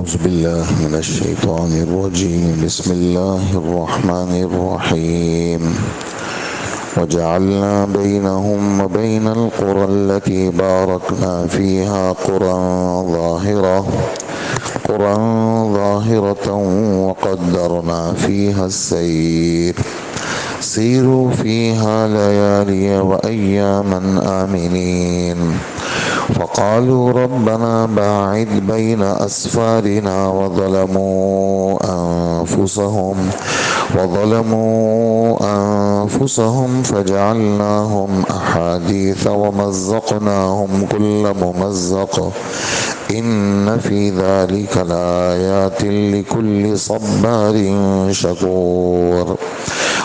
أعوذ بالله من الشيطان الرجيم بسم الله الرحمن الرحيم وجعلنا بينهم وبين القرى التي باركنا فيها قرى ظاهرة وقدرنا فيها السير سيروا فيها ليالي وأياما آمنين فقالوا ربنا باعد بين أسفارنا وظلموا أنفسهم فجعلناهم أحاديث ومزقناهم كل ممزق إن في ذلك لآيات لكل صبار شكور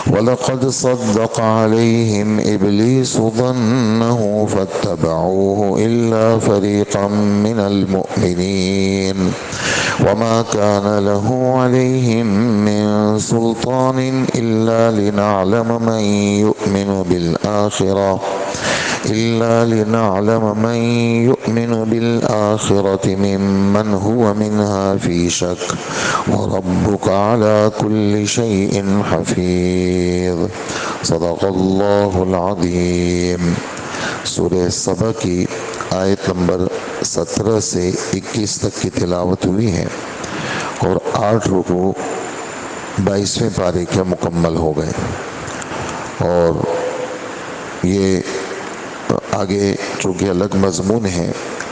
ولقد صدق عليهم إبليس ظنه فاتبعوه إلا فريقا من المؤمنين وما كان له عليهم من سلطان إلا لنعلم من يؤمن بالآخرة ممن هو منها في شك وربك على كل شيء حفيظ صدق اللہ العظیم۔ سورہ سبا کی آیت نمبر 17 سے 21 تک کی تلاوت ہوئی ہے اور 8 رکوع 22ویں پارے کے مکمل ہو گئے، اور یہ آگے چونکہ الگ مضمون ہے،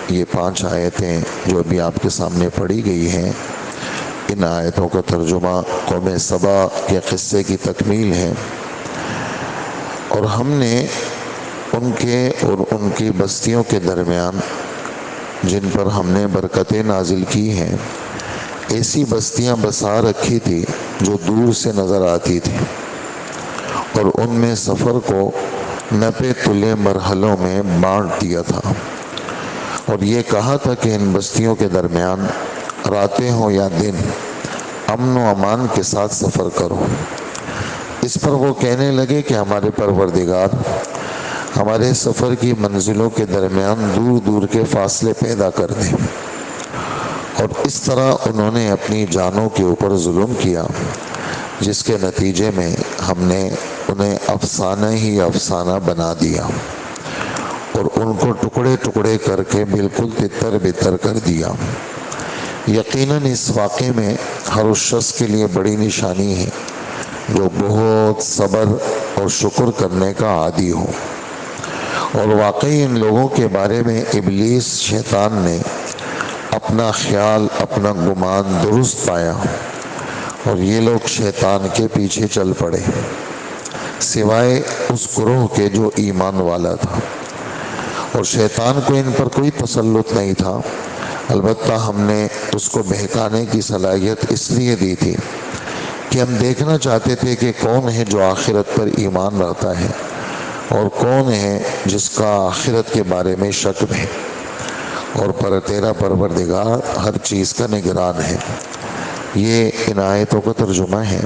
یہ 5 آیتیں جو ابھی آپ کے سامنے پڑھی گئی ہیں، ان آیتوں کا ترجمہ قوم سبا کے قصے کی تکمیل ہے، اور ہم نے ان کے اور ان کی بستیوں کے درمیان جن پر ہم نے برکتیں نازل کی ہیں، ایسی بستیاں بسا رکھی تھی جو دور سے نظر آتی تھی، اور ان میں سفر کو نپے تلے مرحلوں میں بانٹ دیا تھا، اور یہ کہا تھا کہ ان بستیوں کے درمیان راتیں ہوں یا دن امن و امان کے ساتھ سفر کرو۔ اس پر وہ کہنے لگے کہ ہمارے پروردگار، ہمارے سفر کی منزلوں کے درمیان دور دور کے فاصلے پیدا کر دیں، اور اس طرح انہوں نے اپنی جانوں کے اوپر ظلم کیا، جس کے نتیجے میں ہم نے انہیں افسانہ ہی افسانہ بنا دیا اور ان کو ٹکڑے ٹکڑے کر کے بالکل تتر بتر کر دیا۔ یقیناً اس واقعے میں ہر اس شخص کے لیے بڑی نشانی ہے جو بہت صبر اور شکر کرنے کا عادی ہو، اور واقعی ان لوگوں کے بارے میں ابلیس شیطان نے اپنا خیال، اپنا گمان درست پایا، اور یہ لوگ شیطان کے پیچھے چل پڑے سوائے اس گروہ کے جو ایمان والا تھا، اور شیطان کو ان پر کوئی تسلط نہیں تھا، البتہ ہم نے اس کو بہکانے کی صلاحیت اس لیے دی تھی کہ ہم دیکھنا چاہتے تھے کہ کون ہے جو آخرت پر ایمان رکھتا ہے اور کون ہے جس کا آخرت کے بارے میں شک ہے، اور پر تیرا پروردگار ہر چیز کا نگران ہے۔ یہ ان آیتوں کا ترجمہ ہے۔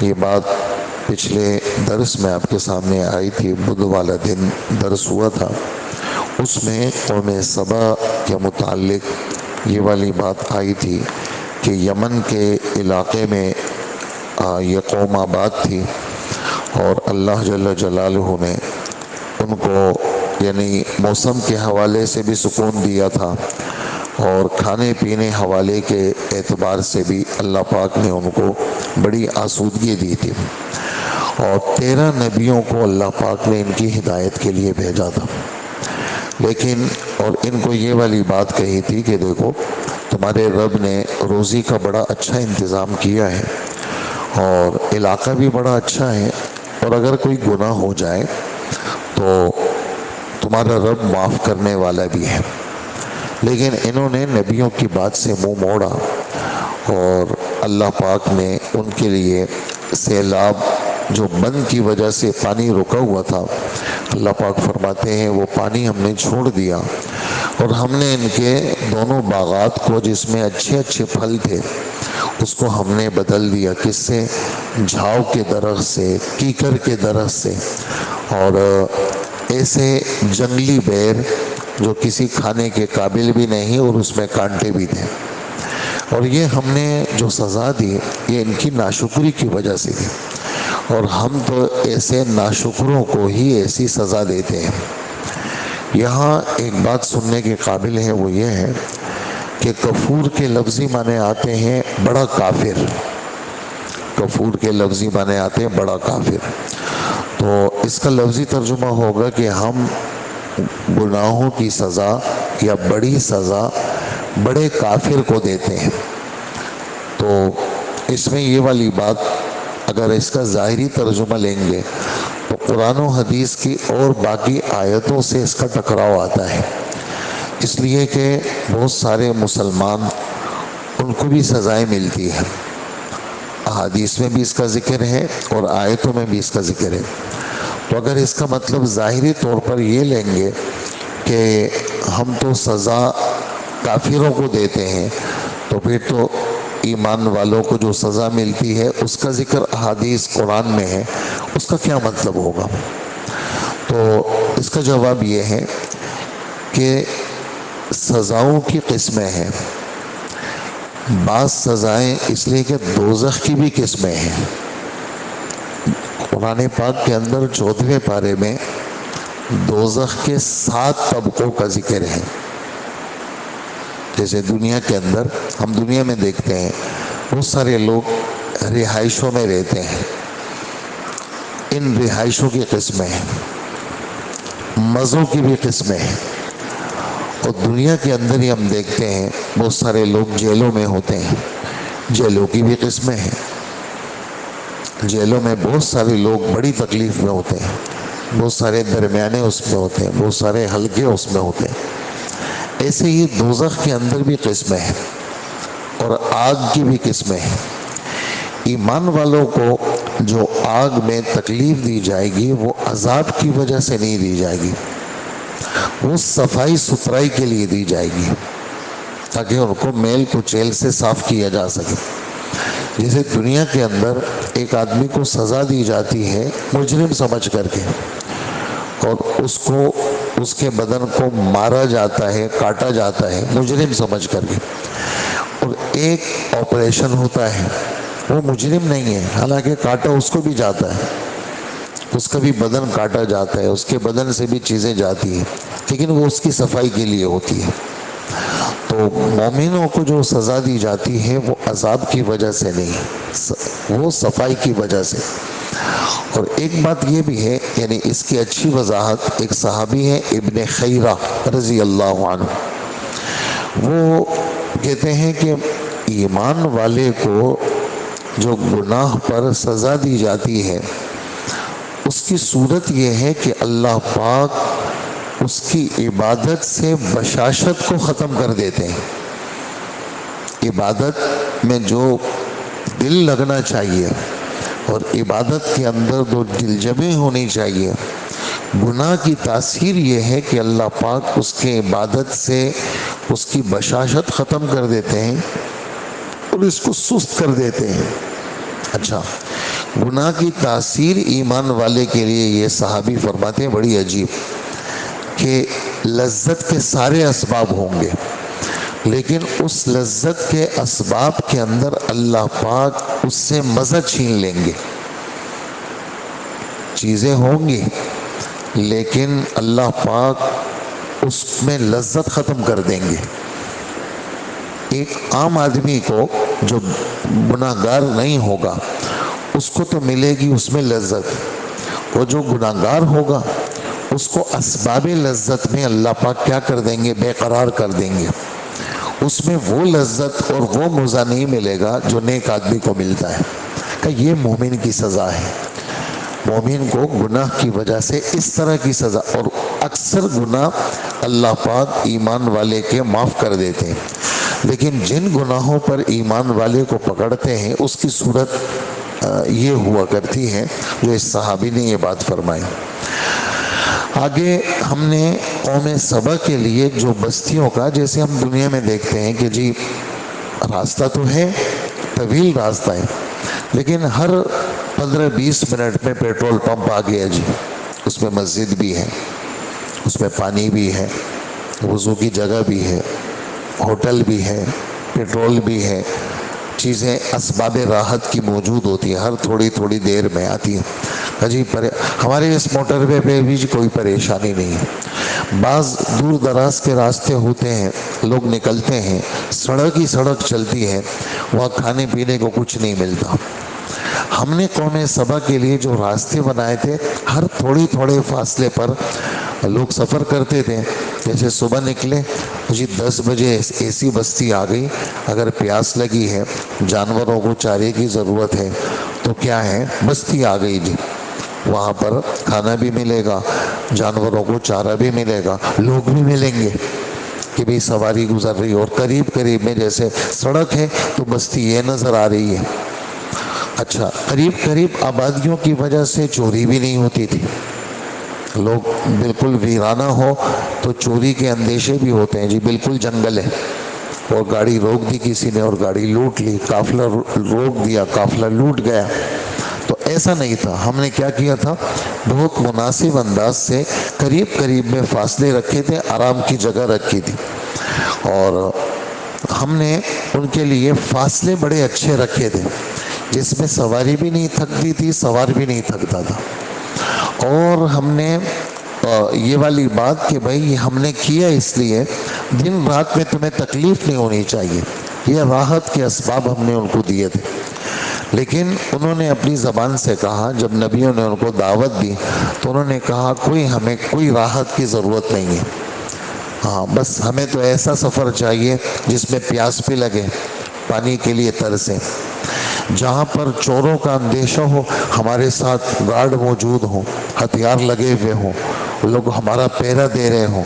یہ بات پچھلے درس میں آپ کے سامنے آئی تھی، بدھ والا دن درس ہوا تھا، اس میں قوم سبا کے متعلق یہ والی بات آئی تھی کہ یمن کے علاقے میں یہ قوم آباد تھی، اور اللہ جل جلالہ نے ان کو یعنی موسم کے حوالے سے بھی سکون دیا تھا، اور کھانے پینے حوالے کے اعتبار سے بھی اللہ پاک نے ان کو بڑی آسودگی دی تھی، اور 13 نبیوں کو اللہ پاک نے ان کی ہدایت کے لیے بھیجا تھا، لیکن اور ان کو یہ والی بات کہی تھی کہ دیکھو تمہارے رب نے روزی کا بڑا اچھا انتظام کیا ہے، اور علاقہ بھی بڑا اچھا ہے، اور اگر کوئی گناہ ہو جائے تو تمہارا رب معاف کرنے والا بھی ہے۔ لیکن انہوں نے نبیوں کی بات سے منہ موڑا، اور اللہ پاک نے ان کے لیے سیلاب، جو بند کی وجہ سے پانی رکا ہوا تھا، اللہ پاک فرماتے ہیں وہ پانی ہم نے چھوڑ دیا، اور ہم نے ان کے دونوں باغات کو جس میں اچھے اچھے پھل تھے اس کو ہم نے بدل دیا، کس سے؟ جھاؤ کے درخت سے، کیکر کے درخت سے، اور ایسے جنگلی بیر جو کسی کھانے کے قابل بھی نہیں اور اس میں کانٹے بھی تھے، اور یہ ہم نے جو سزا دی یہ ان کی ناشکری کی وجہ سے دی، اور ہم تو ایسے ناشکروں کو ہی ایسی سزا دیتے ہیں۔ یہاں ایک بات سننے کے قابل ہے، وہ یہ ہے کہ کفور کے لفظی معنی آتے ہیں بڑا کافر۔ کفور کے لفظی معنی آتے ہیں بڑا کافر، تو اس کا لفظی ترجمہ ہوگا کہ ہم گناہوں کی سزا یا بڑی سزا بڑے کافر کو دیتے ہیں۔ تو اس میں یہ والی بات اگر اس کا ظاہری ترجمہ لیں گے تو قرآن و حدیث کی اور باقی آیتوں سے اس کا ٹکراؤ آتا ہے، اس لیے کہ بہت سارے مسلمان ان کو بھی سزائیں ملتی ہیں، احادیث میں بھی اس کا ذکر ہے اور آیتوں میں بھی اس کا ذکر ہے۔ تو اگر اس کا مطلب ظاہری طور پر یہ لیں گے کہ ہم تو سزا کافروں کو دیتے ہیں، تو پھر تو ایمان والوں کو جو سزا ملتی ہے اس کا ذکر احادیث قرآن میں ہے، اس کا کیا مطلب ہوگا؟ تو اس کا جواب یہ ہے کہ سزاؤں کی قسمیں ہیں۔ بعض سزائیں اس لیے کہ دوزخ کی بھی قسمیں ہیں۔ قرآن پاک کے اندر 14ویں پارے میں دوزخ کے 7 طبقوں کا ذکر ہے۔ جیسے دنیا کے اندر ہم دنیا میں دیکھتے ہیں بہت سارے لوگ رہائشوں میں رہتے ہیں، ان رہائشوں کی قسمیں ہیں، مزوں کی بھی قسمیں ہیں، اور دنیا کے اندر ہی ہم دیکھتے ہیں بہت سارے لوگ جیلوں میں ہوتے ہیں، جیلوں کی بھی قسمیں ہیں۔ جیلوں میں بہت سارے لوگ بڑی تکلیف میں ہوتے ہیں، بہت سارے درمیانے اس میں ہوتے ہیں، بہت سارے ہلکے اس میں ہوتے ہیں۔ ایسے ہی دوزخ کے اندر بھی قسمیں ہیں اور آگ کی بھی قسمیں ہیں۔ ایمان والوں کو جو آگ میں تکلیف دی جائے گی وہ عذاب کی وجہ سے نہیں دی جائے گی، وہ صفائی ستھرائی کے لیے دی جائے گی تاکہ ان کو میل کچیل سے صاف کیا جا سکے۔ جیسے دنیا کے اندر ایک آدمی کو سزا دی جاتی ہے مجرم سمجھ کر کے، اور اس کو اس کے بدن کو مارا جاتا ہے، کاٹا جاتا ہے مجرم سمجھ کر کے، اور ایک آپریشن ہوتا ہے وہ مجرم نہیں ہے، حالانکہ کاٹا اس کو بھی جاتا ہے، اس کا بھی بدن کاٹا جاتا ہے، اس کے بدن سے بھی چیزیں جاتی ہیں، لیکن وہ اس کی صفائی کے لیے ہوتی ہے۔ تو مومنوں کو جو سزا دی جاتی ہے وہ عذاب کی وجہ سے نہیں، وہ صفائی کی وجہ سے۔ اور ایک بات یہ بھی ہے، یعنی اس کی اچھی وضاحت ایک صحابی ہے ابن خیرہ رضی اللہ عنہ، وہ کہتے ہیں کہ ایمان والے کو جو گناہ پر سزا دی جاتی ہے اس کی صورت یہ ہے کہ اللہ پاک اس کی عبادت سے بشاشت کو ختم کر دیتے ہیں۔ عبادت میں جو دل لگنا چاہیے اور عبادت کے اندر جو دل جمی ہونی چاہیے، گناہ کی تاثیر یہ ہے کہ اللہ پاک اس کے عبادت سے اس کی بشاشت ختم کر دیتے ہیں اور اس کو سست کر دیتے ہیں۔ اچھا، گناہ کی تاثیر ایمان والے کے لیے یہ صحابی فرماتے ہیں بڑی عجیب، کہ لذت کے سارے اسباب ہوں گے، لیکن اس لذت کے اسباب کے اندر اللہ پاک اس سے مزہ چھین لیں گے۔ چیزیں ہوں گی لیکن اللہ پاک اس میں لذت ختم کر دیں گے۔ ایک عام آدمی کو جو گناہگار نہیں ہوگا اس کو تو ملے گی اس میں لذت، وہ جو گناہگار ہوگا اس کو اسباب لذت میں اللہ پاک کیا کر دیں گے؟ بے قرار کر دیں گے۔ اس میں وہ لذت اور وہ مزہ نہیں ملے گا جو نیک آدمی کو ملتا ہے، کہ یہ مومن کی سزا ہے۔ مومن کو گناہ کی وجہ سے اس طرح کی سزا، اور اکثر گناہ اللہ پاک ایمان والے کے معاف کر دیتے ہیں، لیکن جن گناہوں پر ایمان والے کو پکڑتے ہیں اس کی صورت یہ ہوا کرتی ہے جو اس صحابی نے یہ بات فرمائی۔ آگے ہم نے قوم سبا کے لیے جو بستیوں کا، جیسے ہم دنیا میں دیکھتے ہیں کہ جی راستہ تو ہے، طویل راستہ ہے، لیکن ہر 15-20 منٹ میں پیٹرول پمپ آ گیا جی، اس میں مسجد بھی ہے، اس میں پانی بھی ہے، وضو کی جگہ بھی ہے، ہوٹل بھی ہے، پیٹرول بھی ہے، چیزیں اسباب راحت کی موجود ہوتی ہیں، ہر تھوڑی تھوڑی دیر میں آتی ہے جی۔ ہمارے اس موٹر وے پہ بھی کوئی پریشانی نہیں ہے۔ بعض دور دراز کے راستے ہوتے ہیں، لوگ نکلتے ہیں، سڑک ہی سڑک چلتی ہے، وہاں کھانے پینے کو کچھ نہیں ملتا۔ ہم نے قوم سبا کے لیے جو راستے بنائے تھے، ہر تھوڑے فاصلے پر لوگ سفر کرتے تھے۔ جیسے صبح نکلے جی 10 بجے ایسی بستی آ گئی، اگر پیاس لگی ہے، جانوروں کو چارے کی ضرورت ہے تو کیا ہے، بستی آ گئی جی، وہاں پر کھانا بھی ملے گا، جانوروں کو چارہ بھی ملے گا، لوگ بھی ملیں گے کہ بھی سواری گزر رہی، اور قریب قریب میں جیسے سڑک ہے تو بستی یہ نظر آ رہی ہے۔ اچھا، قریب قریب آبادیوں کی وجہ سے چوری بھی نہیں ہوتی تھی۔ لوگ بالکل ویرانہ ہو تو چوری کے اندیشے بھی ہوتے ہیں جی، بالکل جنگل ہے اور گاڑی روک دی کسی نے اور گاڑی لوٹ لی، قافلہ روک دیا، قافلہ لوٹ گیا، تو ایسا نہیں تھا۔ ہم نے کیا کیا تھا، بہت مناسب انداز سے قریب قریب میں فاصلے رکھے تھے، آرام کی جگہ رکھی تھی، اور ہم نے ان کے لیے فاصلے بڑے اچھے رکھے تھے، جس میں سواری بھی نہیں تھکتی تھی، سوار بھی نہیں تھکتا تھا۔ اور ہم نے یہ والی بات کہ بھائی ہم نے کیا اس لیے دن رات میں تمہیں تکلیف نہیں ہونی چاہیے، یہ راحت کے اسباب ہم نے ان کو دیے تھے۔ لیکن انہوں نے اپنی زبان سے کہا، جب نبیوں نے ان کو دعوت دی تو انہوں نے کہا ہمیں کوئی راحت کی ضرورت نہیں ہے، ہاں بس ہمیں تو ایسا سفر چاہیے جس میں پیاس بھی لگے، پانی کے لیے ترسیں، جہاں پر چوروں کا اندیشہ ہو، ہمارے ساتھ گارڈ موجود ہوں، ہتھیار لگے ہوئے ہوں، لوگ ہمارا پہرا دے رہے ہوں،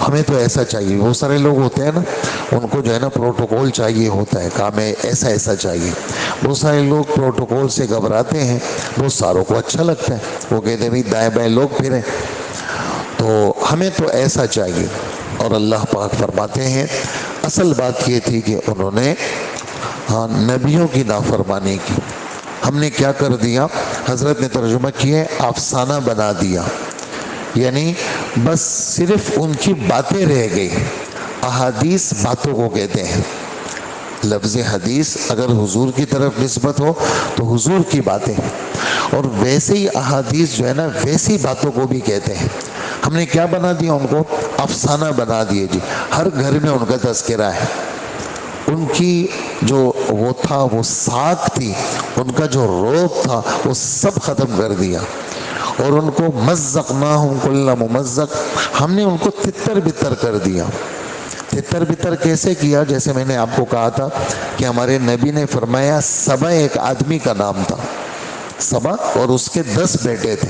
ہمیں تو ایسا چاہیے۔ بہت سارے لوگ ہوتے ہیں نا، ان کو جو ہے نا پروٹوکول چاہیے ہوتا ہے، کام ہے ایسا چاہیے۔ بہت سارے لوگ پروٹوکول سے گھبراتے ہیں، بہت ساروں کو اچھا لگتا ہے، وہ کہتے ہیں بھائی دائیں بائیں لوگ پھریں، تو ہمیں تو ایسا چاہیے۔ اور اللہ پاک فرماتے ہیں اصل بات یہ تھی کہ انہوں نے نبیوں کی نافرمانی کی۔ ہم نے کیا کر دیا، حضرت نے ترجمہ کیا افسانہ بنا دیا، یعنی بس صرف ان کی باتیں رہ گئی۔ احادیث باتوں کو کہتے ہیں، لفظ حدیث اگر حضور کی طرف نسبت ہو تو حضور کی باتیں، اور ویسے ہی احادیث جو ہے نا ویسی باتوں کو بھی کہتے ہیں۔ ہم نے کیا بنا دیا، ان کو افسانہ بنا دیے جی، ہر گھر میں ان کا تذکرہ ہے، ان کی جو وہ تھا، وہ ساکھ تھی، ان کا جو روب تھا، وہ سب ختم کر دیا، اور ان کو مزقناہم کل ممزق، ہم نے ان کو تتر بتر کر دیا۔ تتر بتر کیسے کیا، جیسے میں نے آپ کو کہا تھا کہ ہمارے نبی نے فرمایا سبا ایک آدمی کا نام تھا، سبا، اور اس کے 10 بیٹے تھے،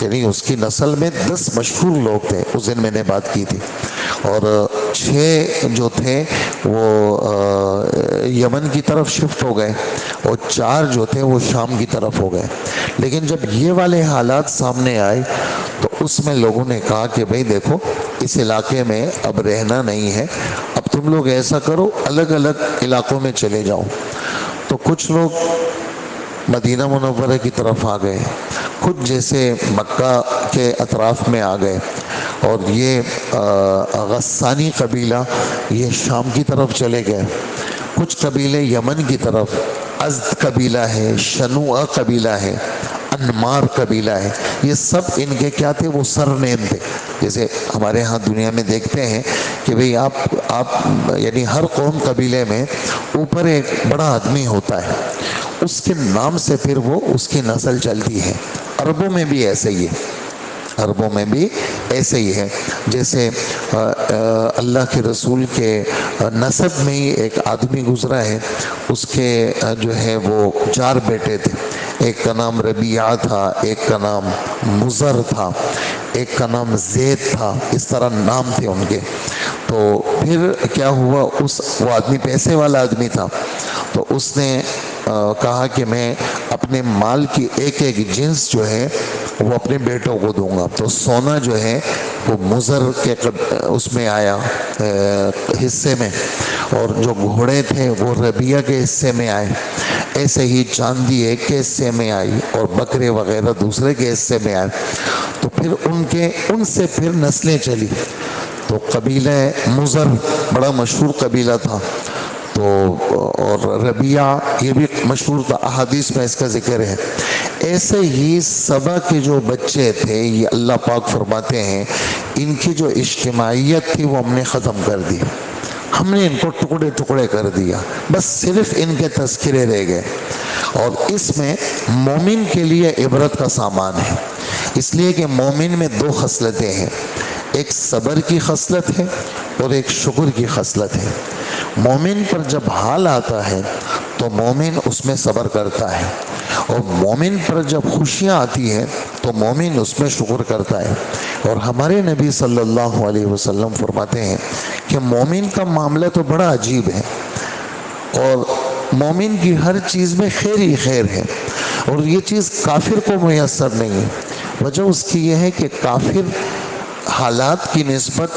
یعنی اس کی نسل میں 10 مشہور لوگ تھے، اس دن میں نے بات کی تھی، اور 6 جو تھے وہ یمن کی طرف شفٹ ہو گئے، اور 4 جو تھے وہ شام کی طرف ہو گئے۔ لیکن جب یہ والے حالات سامنے آئے تو اس میں لوگوں نے کہا کہ بھئی دیکھو اس علاقے میں اب رہنا نہیں ہے، اب تم لوگ ایسا کرو الگ الگ علاقوں میں چلے جاؤ۔ تو کچھ لوگ مدینہ منورہ کی طرف آ گئے، خود جیسے مکہ کے اطراف میں آ گئے، اور یہ غسانی قبیلہ یہ شام کی طرف چلے گئے، کچھ قبیلے یمن کی طرف، ازد قبیلہ ہے، شنوع قبیلہ ہے، انمار قبیلہ ہے، یہ سب ان کے کیا تھے، وہ سر نیم تھے۔ جیسے ہمارے ہاں دنیا میں دیکھتے ہیں کہ بھئی آپ یعنی ہر قوم قبیلے میں اوپر ایک بڑا آدمی ہوتا ہے، اس کے نام سے پھر وہ اس کی نسل چلتی ہے۔ عربوں میں بھی ایسے ہی ہے، عربوں میں بھی ایسے ہی ہے، جیسے اللہ کے رسول کے نسب میں ہی ایک آدمی گزرا ہے، اس کے جو ہے وہ 4 بیٹے تھے، ایک کا نام ربیعہ تھا، ایک کا نام مزر تھا، ایک کا نام زید تھا، اس طرح نام تھے ان کے۔ تو پھر کیا ہوا، وہ آدمی پیسے والا آدمی تھا، تو اس نے کہا کہ میں اپنے مال کی ایک ایک جنس جو ہے وہ اپنے بیٹوں کو دوں گا۔ تو سونا جو ہے وہ مزر کے اس میں آیا حصے میں، اور جو گھوڑے تھے وہ ربیعہ کے حصے میں آئے، ایسے ہی چاندی ایک کے حصے میں آئی، اور بکرے وغیرہ دوسرے کے حصے میں آئے۔ تو پھر ان سے پھر نسلیں چلی، تو قبیلہ مزر بڑا مشہور قبیلہ تھا، تو اور ربیعہ یہ بھی مشہور تھا، احادیث میں اس کا ذکر ہے۔ ایسے ہی سبا کے جو بچے تھے، یہ اللہ پاک فرماتے ہیں ان کی جو اجتماعیت تھی وہ ہم نے ختم کر دی، ہم نے ان کو ٹکڑے ٹکڑے کر دیا، بس صرف ان کے تذکرے رہ گئے۔ اور اس میں مومن کے لیے عبرت کا سامان ہے، اس لیے کہ مومن میں دو خصلتیں ہیں، ایک صبر کی خصلت ہے اور ایک شکر کی خصلت ہے۔ مومن پر جب حال آتا ہے تو مومن اس میں صبر کرتا ہے، اور مومن پر جب خوشیاں آتی ہیں تو مومن اس میں شکر کرتا ہے۔ اور ہمارے نبی صلی اللہ علیہ وسلم فرماتے ہیں کہ مومن کا معاملہ تو بڑا عجیب ہے، اور مومن کی ہر چیز میں خیر ہی خیر ہے، اور یہ چیز کافر کو میسر نہیں ہے۔ وجہ اس کی یہ ہے کہ کافر حالات کی نسبت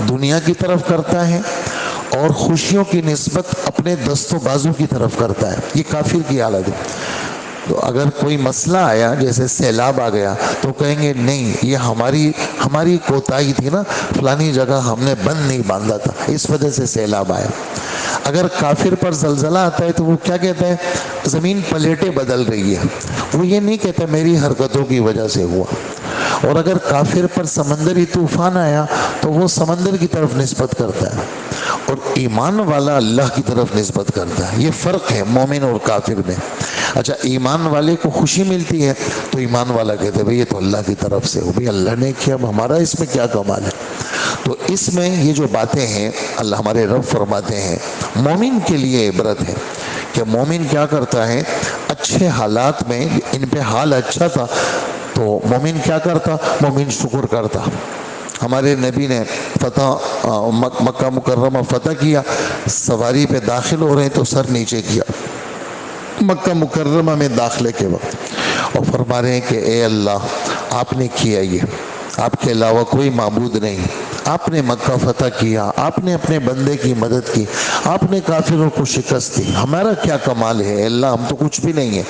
دنیا کی طرف کرتا ہے اور خوشیوں کی نسبت اپنے دست و بازو کی طرف کرتا ہے، یہ کافر کی حالت ہے۔ تو اگر کوئی مسئلہ آیا، جیسے سیلاب آ گیا، تو کہیں گے نہیں یہ ہماری کوتاہی تھی نا، فلانی جگہ ہم نے بند نہیں باندھا تھا، اس وجہ سے سیلاب آیا۔ اگر کافر پر زلزلہ آتا ہے تو وہ کیا کہتا ہے؟ زمین پلیٹیں بدل رہی ہے، وہ یہ نہیں کہتا میری حرکتوں کی وجہ سے ہوا۔ اور اگر کافر پر سمندری طوفان آیا تو وہ سمندر کی طرف نسبت کرتا ہے، اور ایمان والا اللہ کی طرف نسبت کرتا ہے۔ یہ فرق ہے مومن اور کافر میں۔ اچھا، ایمان والے کو خوشی ملتی ہے تو ایمان والا کہتے ہیں بھئی یہ تو اللہ کی طرف سے ہو، بھئی اللہ نے کیا، اب ہمارا اس میں کیا کمال ہے۔ تو اس میں یہ جو باتیں ہیں اللہ ہمارے رب فرماتے ہیں مومن کے لیے عبرت ہے، کہ مومن کیا کرتا ہے اچھے حالات میں، ان پہ حال اچھا تھا تو مومن کیا کرتا؟ مومن شکر کرتا۔ ہمارے نبی نے مکہ مکرمہ فتح کیا، سواری پہ داخل ہو رہے ہیں تو سر نیچے کیا مکہ مکرمہ میں داخلے کے وقت، اور فرما رہے ہیں کہ اے اللہ آپ نے کیا، یہ آپ کے علاوہ کوئی معبود نہیں، آپ نے مکہ فتح کیا، آپ نے اپنے بندے کی مدد کی، آپ نے کافروں کو شکست دی، ہمارا کیا کمال ہے اے اللہ، ہم تو کچھ بھی نہیں ہے۔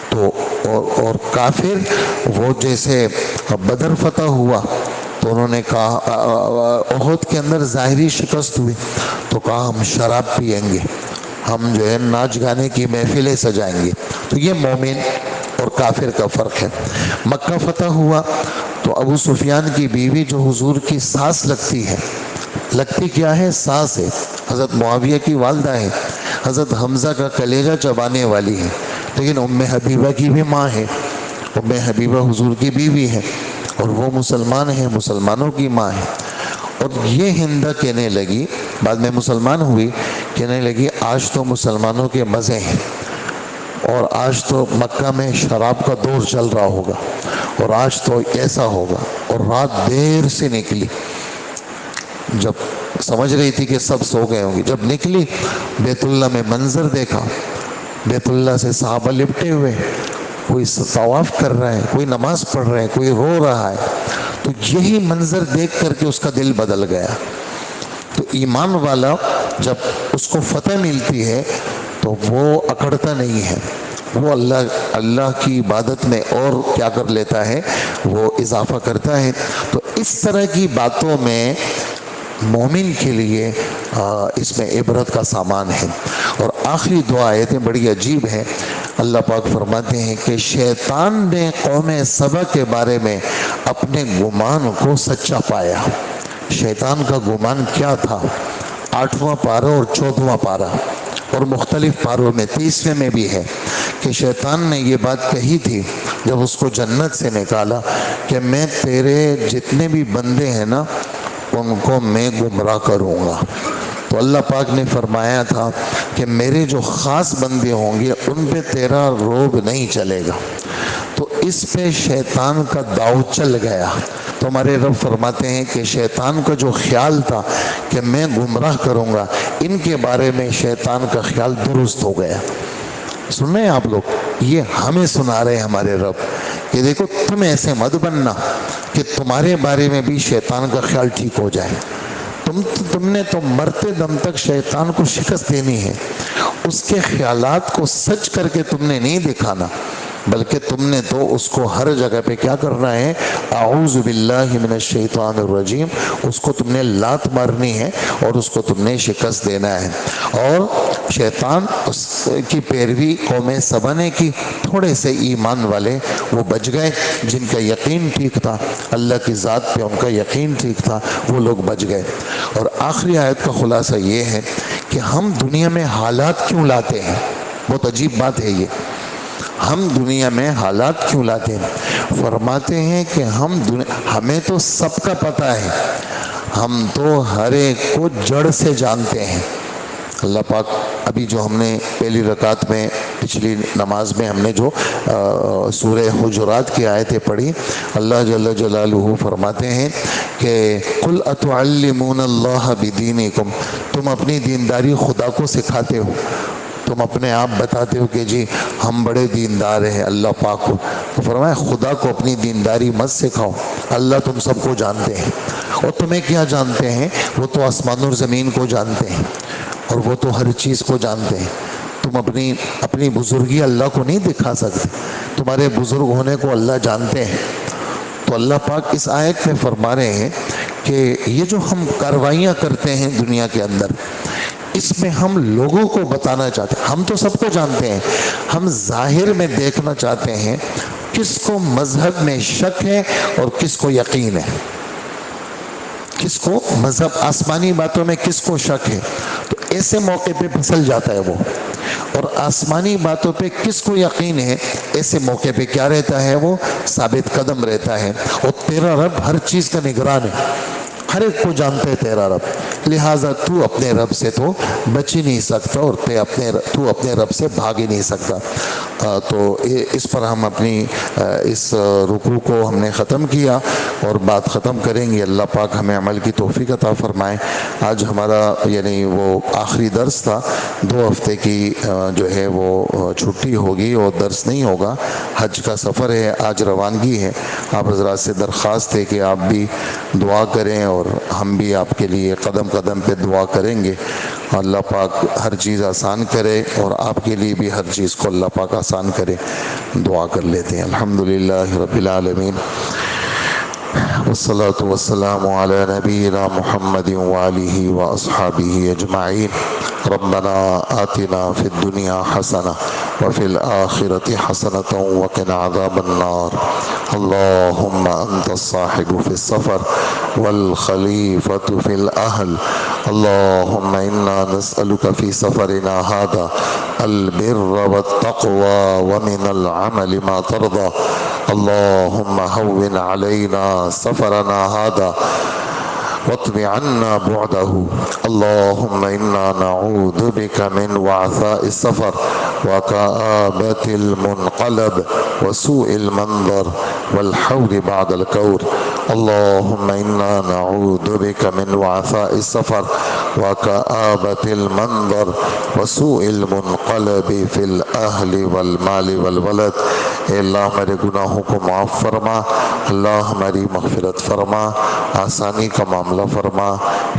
تو اور کافر وہ جیسے بدر فتح ہوا تو انہوں نے کہا، احد کے اندر ظاہری شکست ہوئی تو کہا ہم شراب پئیں گے، ہم جو ہے ناچ گانے کی محفلیں سجائیں گے۔ تو یہ مومن اور کافر کا فرق ہے۔ مکہ فتح ہوا تو ابو سفیان کی بیوی جو حضور کی ساس لگتی ہے، لگتی کیا ہے؟ ساس ہے، حضرت معاویہ کی والدہ ہے، حضرت حمزہ کا کلیجہ چبانے والی ہے، لیکن ام حبیبہ کی بھی ماں ہے، ام حبیبہ حضور کی بیوی ہے، اور وہ مسلمان ہیں، مسلمانوں کی ماں ہے۔ اور یہ ہندہ کہنے لگی، بعد میں مسلمان ہوئی، کہنے لگی آج تو مسلمانوں کے مزے ہیں، اور آج تو مکہ میں شراب کا دور چل رہا ہوگا، اور آج تو ایسا ہوگا۔ اور رات دیر سے نکلی، جب سمجھ رہی تھی کہ سب سو گئے ہوں گے، جب نکلی بیت اللہ میں منظر دیکھا، بیت اللہ سے صحابہ لپٹے ہوئے، کوئی طواف کر رہا ہے، کوئی نماز پڑھ رہا ہے، کوئی رو رہا ہے۔ تو یہی منظر دیکھ کر کے اس کا دل بدل گیا۔ تو ایمان والا جب اس کو فتح ملتی ہے تو وہ اکڑتا نہیں ہے، وہ اللہ کی عبادت میں اور کیا کر لیتا ہے، وہ اضافہ کرتا ہے۔ تو اس طرح کی باتوں میں مومن کے لیے اس میں عبرت کا سامان ہے۔ اور آخری دو آیتیں بڑی عجیب ہیں۔ اللہ پاک فرماتے ہیں کہ شیطان نے قوم سبا کے بارے میں اپنے گمان کو سچا پایا۔ شیطان کا گمان کیا تھا؟ 8واں پارہ اور 14واں پارہ، اور مختلف پاروں میں 30ویں میں بھی ہے کہ شیطان نے یہ بات کہی تھی جب اس کو جنت سے نکالا کہ میں تیرے جتنے بھی بندے ہیں نا ان کو میں گمراہ کروں گا۔ تو اللہ پاک نے فرمایا تھا کہ میرے جو خاص بندے ہوں گے ان پہ تیرا روب نہیں چلے گا۔ تو اس پہ شیطان کا داؤ چل گیا۔ تو ہمارے رب فرماتے ہیں کہ شیطان کا جو خیال تھا کہ میں گمراہ کروں گا، ان کے بارے میں شیطان کا خیال درست ہو گیا۔ سن رہے ہیں آپ لوگ؟ یہ ہمیں سنا رہے ہیں ہمارے رب کہ دیکھو تم ایسے مت بننا کہ تمہارے بارے میں بھی شیطان کا خیال ٹھیک ہو جائے۔ تم نے تو مرتے دم تک شیطان کو شکست دینی ہے، اس کے خیالات کو سچ کر کے تم نے نہیں دکھانا۔ بلکہ تم نے تو اس کو ہر جگہ پہ کیا کرنا ہے، اعوذ باللہ من الشیطان الرجیم، اس کو تم نے لات مارنی ہے اور اس کو تم نے شکست دینا ہے۔ اور شیطان اس کی پیروی قوم سبا نے کی، تھوڑے سے ایمان والے وہ بچ گئے، جن کا یقین ٹھیک تھا، اللہ کی ذات پہ ان کا یقین ٹھیک تھا، وہ لوگ بچ گئے۔ اور آخری آیت کا خلاصہ یہ ہے کہ ہم دنیا میں حالات کیوں لاتے ہیں، بہت عجیب بات ہے یہ، ہم دنیا میں حالات کیوں لاتے ہیں؟ فرماتے ہیں کہ ہمیں تو سب کا پتہ ہے، ہم تو ہر ایک کو جڑ سے جانتے ہیں۔ اللہ پاک ابھی جو ہم نے پہلی رکعت میں پچھلی نماز میں ہم نے جو سورہ حجرات کی آیتیں پڑھی، اللہ جل جلالہ فرماتے ہیں کہ قل اتعلمون اللہ بدینکم، تم اپنی دینداری خدا کو سکھاتے ہو، تم اپنے آپ بتاتے ہو کہ جی ہم بڑے دیندار ہیں اللہ پاک کو، تو فرمایا خدا کو اپنی دینداری مت سکھاؤ، اللہ تم سب کو جانتے ہیں، اور تمہیں کیا جانتے ہیں، وہ تو آسمان اور زمین کو جانتے ہیں، اور وہ تو ہر چیز کو جانتے ہیں۔ تم اپنی بزرگی اللہ کو نہیں دکھا سکتے، تمہارے بزرگ ہونے کو اللہ جانتے ہیں۔ تو اللہ پاک اس آیت میں فرما رہے ہیں کہ یہ جو ہم کاروائیاں کرتے ہیں دنیا کے اندر، اس میں ہم لوگوں کو بتانا چاہتے ہیں، ہم تو سب کو جانتے ہیں، ہم ظاہر میں دیکھنا چاہتے ہیں کس کو مذہب میں شک ہے اور کس کو یقین ہے، کس کو مذہب آسمانی باتوں میں کس کو شک ہے، تو ایسے موقع پہ پھسل جاتا ہے وہ، اور آسمانی باتوں پہ کس کو یقین ہے، ایسے موقع پہ کیا رہتا ہے، وہ ثابت قدم رہتا ہے۔ اور تیرا رب ہر چیز کا نگران ہے، ہر ایک کو جانتے ہے تیرا رب، لہٰذا تو اپنے رب سے تو بچ ہی نہیں سکتا، اور تو اپنے رب سے بھاگ ہی نہیں سکتا۔ تو اس پر ہم اپنی اس رکوع کو ہم نے ختم کیا اور بات ختم کریں گے۔ اللہ پاک ہمیں عمل کی توفیق عطا فرمائے۔ آج ہمارا یعنی وہ آخری درس تھا، 2 ہفتے کی جو ہے وہ چھٹی ہوگی اور درس نہیں ہوگا، حج کا سفر ہے، آج روانگی ہے۔ آپ حضرات سے درخواست ہے کہ آپ بھی دعا کریں اور ہم بھی آپ کے لیے قدم قدم پہ دعا کریں گے، اللہ پاک ہر چیز آسان کرے اور آپ کے لیے بھی ہر چیز کو اللہ پاک آسان کرے۔ دعا کر لیتے ہیں۔ الحمدللہ رب العالمین، والصلاة والسلام على نبينا محمد وآله وأصحابه أجمعين۔ ربنا آتنا في الدنيا حسنة وفي الآخرة حسنة وقنا عذاب النار۔ اللهم أنت الصاحب في السفر والخليفة في الأهل، اللهم إنا نسألك في سفرنا هذا البر والتقوى ومن العمل ما ترضى، اللهم هون علينا سفرنا هذا واطم عنا بعده، اللهم إنا نعوذ بك من وعثاء السفر وكآبة المنقلب وسوء المنظر والحول بعد الكور، اللهم إنا نعوذ بك من وعثاء السفر وكآبة المنظر وسوء المنقلب في الأهل والمال والولد۔ اے اللہ ہمارے گناہوں کو معاف فرما، اللہ ہماری مغفرت فرما، آسانی کا معاملہ فرما،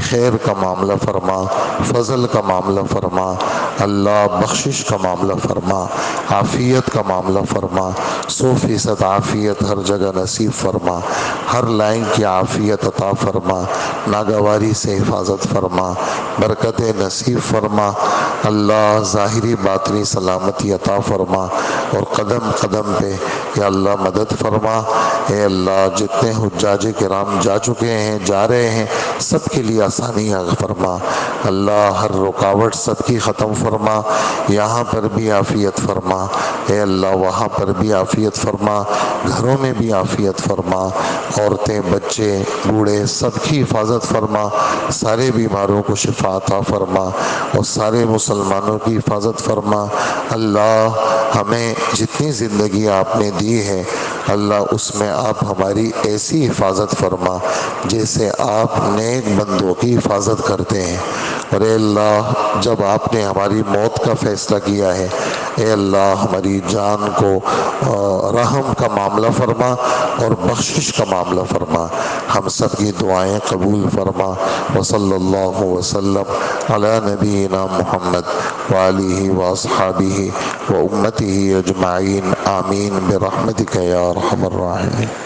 خیر کا معاملہ فرما، فضل کا معاملہ فرما، اللہ بخشش کا معاملہ فرما، عافیت کا معاملہ فرما، 100% عافیت ہر جگہ نصیب فرما، ہر لائن کی عافیت عطا فرما، ناگواری سے حفاظت فرما، برکت نصیب فرما، اللہ ظاہری باطنی سلامتی عطا فرما، اور قدم قدم پہ یا اللہ مدد فرما۔ اے اللہ جتنے حجاج کرام جا چکے ہیں، جا رہے ہیں، سب کے لیے آسانیاں فرما، اللہ ہر رکاوٹ سب کی ختم فرما، یہاں پر بھی عافیت فرما، اے اللہ وہاں پر بھی عافیت فرما، گھروں میں بھی عافیت فرما، عورتیں بچے بوڑھے سب کی حفاظت فرما، سارے بیماروں کو شفا عطا فرما، اور سارے مسلمانوں کی حفاظت فرما۔ اللہ ہمیں جتنی زندگی آپ نے دی ہے اللہ اس میں آپ ہماری ایسی حفاظت فرما جیسے آپ نیک بندوں کی حفاظت کرتے ہیں۔ اور اے اللہ جب آپ نے ہماری موت کا فیصلہ کیا ہے، اے اللہ ہماری جان کو رحم کا معاملہ فرما اور بخشش کا معاملہ فرما، ہم سب کی دعائیں قبول فرما۔ وصلی اللہ وسلم علی نبینا محمد وآلہ واصحابہ وامتہ اجمعین، آمین برحمتک یا ارحم الراحمین۔